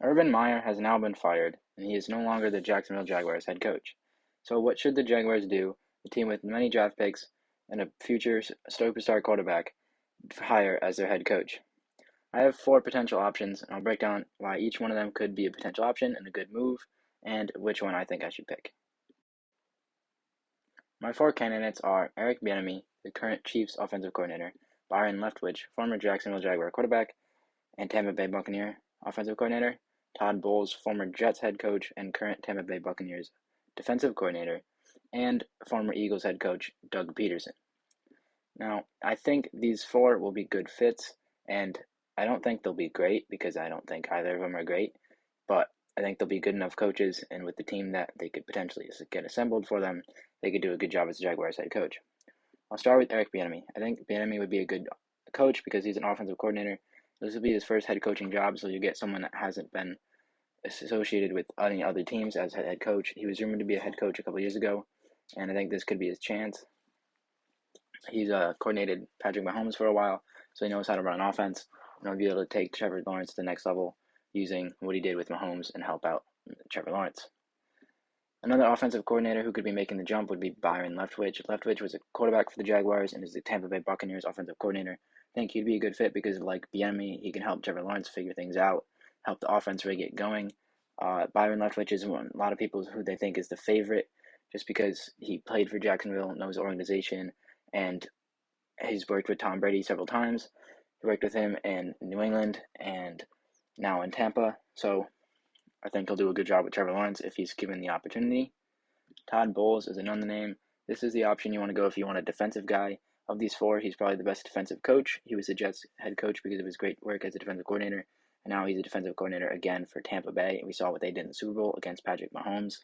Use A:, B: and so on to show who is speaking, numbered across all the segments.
A: Urban Meyer has now been fired, and he is no longer the Jacksonville Jaguars head coach. So, what should the Jaguars do? A team with many draft picks and a future superstar quarterback hire as their head coach. I have four potential options, and I'll break down why each one of them could be a potential option and a good move, and which one I think I should pick. My four candidates are Eric Bienemy, the current Chiefs offensive coordinator, Byron Leftwich, former Jacksonville Jaguar quarterback and Tampa Bay Buccaneer offensive coordinator, Todd Bowles, former Jets head coach and current Tampa Bay Buccaneers defensive coordinator, and former Eagles head coach Doug Peterson. Now, I think these four will be good fits, and I don't think they'll be great because I don't think either of them are great, but I think they'll be good enough coaches, and with the team that they could potentially get assembled for them, they could do a good job as the Jaguars head coach. I'll start with Eric Bienemy. I think Bienemy would be a good coach because he's an offensive coordinator. This will be his first head coaching job, so you get someone that hasn't been associated with any other teams as head coach. He was rumored to be a head coach a couple years ago, and I think this could be his chance. He's coordinated Patrick Mahomes for a while, so he knows how to run an offense, and he'll be able to take Trevor Lawrence to the next level using what he did with Mahomes and help out Trevor Lawrence. Another offensive coordinator who could be making the jump would be Byron Leftwich. Leftwich was a quarterback for the Jaguars and is the Tampa Bay Buccaneers offensive coordinator. I think he'd be a good fit because, like Bienemy, he can help Trevor Lawrence figure things out, help the offense really get going. Byron Leftwich is one a lot of people who they think is the favorite just because he played for Jacksonville, knows the organization, and he's worked with Tom Brady several times. He worked with him in New England and now in Tampa. So I think he'll do a good job with Trevor Lawrence if he's given the opportunity. Todd Bowles is another name. This is the option you want to go if you want a defensive guy. Of these four, he's probably the best defensive coach. He was the Jets head coach because of his great work as a defensive coordinator, and now he's a defensive coordinator again for Tampa Bay. We saw what they did in the Super Bowl against Patrick Mahomes.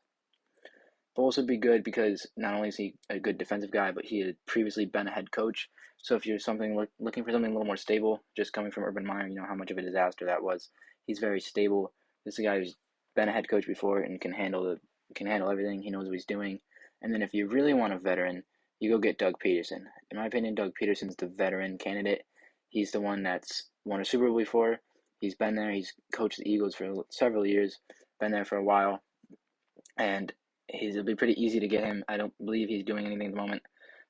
A: Bowles would be good because not only is he a good defensive guy, but he had previously been a head coach. So if you're looking for something a little more stable, just coming from Urban Meyer, you know how much of a disaster that was. He's very stable. This is a guy who's been a head coach before and can handle everything. He knows what he's doing. And then if you really want a veteran, you go get Doug Peterson. In my opinion, Doug Peterson's the veteran candidate. He's the one that's won a Super Bowl before. He's been there. He's coached the Eagles for several years, been there for a while, and it'll be pretty easy to get him. I don't believe he's doing anything at the moment,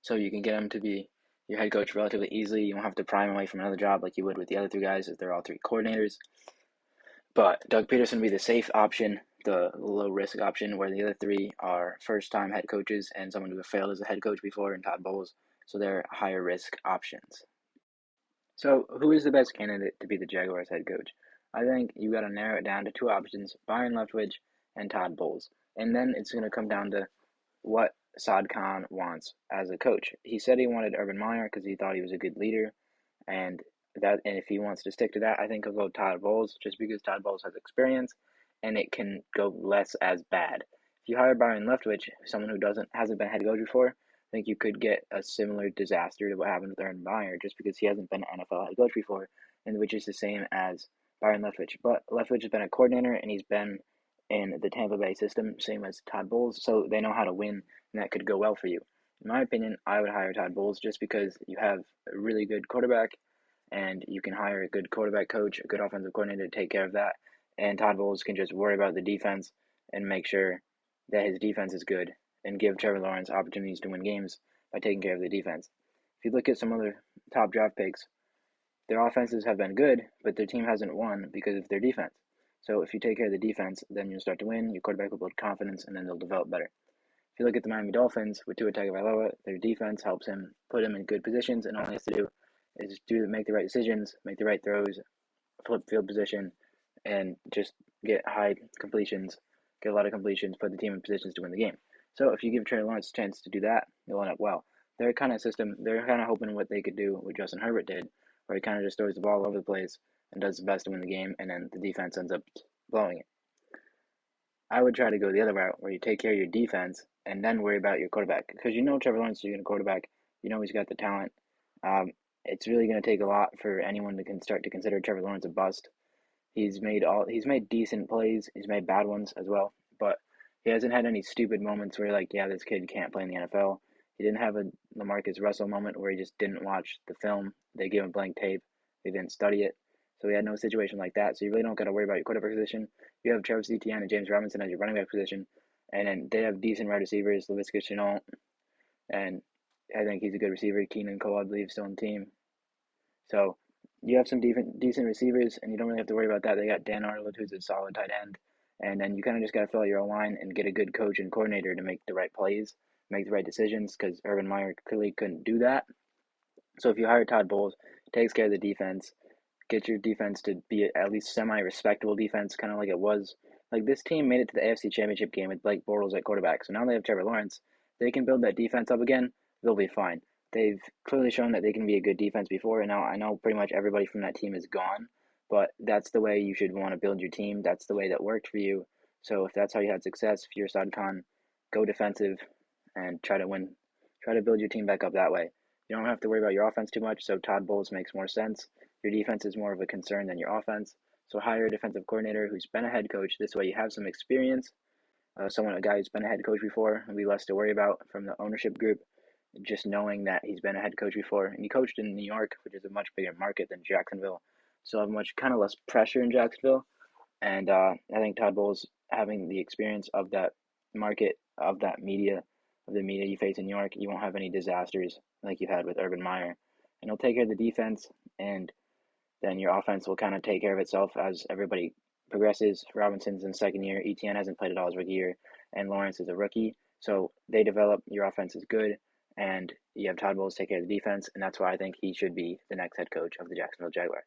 A: so you can get him to be your head coach relatively easily. You won't have to pry him away from another job like you would with the other three guys, as they're all three coordinators. But Doug Peterson would be the safe option, the low-risk option, where the other three are first-time head coaches and someone who has failed as a head coach before, and Todd Bowles, so they're higher-risk options. So who is the best candidate to be the Jaguars head coach? I think you got to narrow it down to two options, Byron Leftwich and Todd Bowles. And then it's going to come down to what Saad Khan wants as a coach. He said he wanted Urban Meyer because he thought he was a good leader, and if he wants to stick to that, I think he'll go Todd Bowles just because Todd Bowles has experience and it can go less as bad. If you hire Byron Leftwich, someone who hasn't been head coach before, I think you could get a similar disaster to what happened with Urban Meyer just because he hasn't been an NFL head coach before, and which is the same as Byron Leftwich. But Leftwich has been a coordinator and he's been in the Tampa Bay system, same as Todd Bowles, so they know how to win, and that could go well for you. In my opinion, I would hire Todd Bowles just because you have a really good quarterback, and you can hire a good quarterback coach, a good offensive coordinator to take care of that, and Todd Bowles can just worry about the defense and make sure that his defense is good and give Trevor Lawrence opportunities to win games by taking care of the defense. If you look at some other top draft picks, their offenses have been good, but their team hasn't won because of their defense. So if you take care of the defense, then you'll start to win, your quarterback will build confidence, and then they'll develop better. If you look at the Miami Dolphins with Tua Tagovailoa, their defense helps him put him in good positions, and all he has to do is make the right decisions, make the right throws, flip field position, and just get high completions, get a lot of completions, put the team in positions to win the game. So if you give Trevor Lawrence a chance to do that, you'll end up well. They're kind of hoping what they could do what Justin Herbert did, where he kind of just throws the ball all over the place and does the best to win the game, and then the defense ends up blowing it. I would try to go the other route, where you take care of your defense and then worry about your quarterback, because you know Trevor Lawrence is going to quarterback. You know he's got the talent. It's really going to take a lot for anyone to start to consider Trevor Lawrence a bust. He's made decent plays. He's made bad ones as well, but he hasn't had any stupid moments where you're like, yeah, this kid can't play in the NFL. He didn't have a LaMarcus Russell moment where he just didn't watch the film. They gave him blank tape. They didn't study it. So we had no situation like that. So you really don't got to worry about your quarterback position. You have Travis Etienne and James Robinson as your running back position, and then they have decent wide receivers, Laviska Shenault, and I think he's a good receiver. Keenan Cole, I believe, still on the team. So you have some decent receivers, and you don't really have to worry about that. They got Dan Arnold, who's a solid tight end, and then you kind of just got to fill out your line and get a good coach and coordinator to make the right plays, make the right decisions, because Urban Meyer clearly couldn't do that. So if you hire Todd Bowles, takes care of the defense, get your defense to be at least semi-respectable defense, kind of like it was. Like this team made it to the AFC Championship game with Blake Bortles at quarterback, so now they have Trevor Lawrence. They can build that defense up again. They'll be fine. They've clearly shown that they can be a good defense before, and now I know pretty much everybody from that team is gone, but that's the way you should want to build your team. That's the way that worked for you. So if that's how you had success, if you're Saad Khan, go defensive and try to win. Try to build your team back up that way. You don't have to worry about your offense too much, so Todd Bowles makes more sense. Your defense is more of a concern than your offense. So hire a defensive coordinator who's been a head coach. This way you have some experience. A guy who's been a head coach before, will be less to worry about from the ownership group. Just knowing that he's been a head coach before, and he coached in New York, which is a much bigger market than Jacksonville. So have much kind of less pressure in Jacksonville. And I think Todd Bowles having the experience of that market, of the media you face in New York, you won't have any disasters like you had with Urban Meyer. And he'll take care of the defense, and then your offense will kind of take care of itself as everybody progresses. Robinson's in second year, Etienne hasn't played at all his rookie year, and Lawrence is a rookie. So they develop, your offense is good, and you have Todd Bowles take care of the defense, and that's why I think he should be the next head coach of the Jacksonville Jaguars.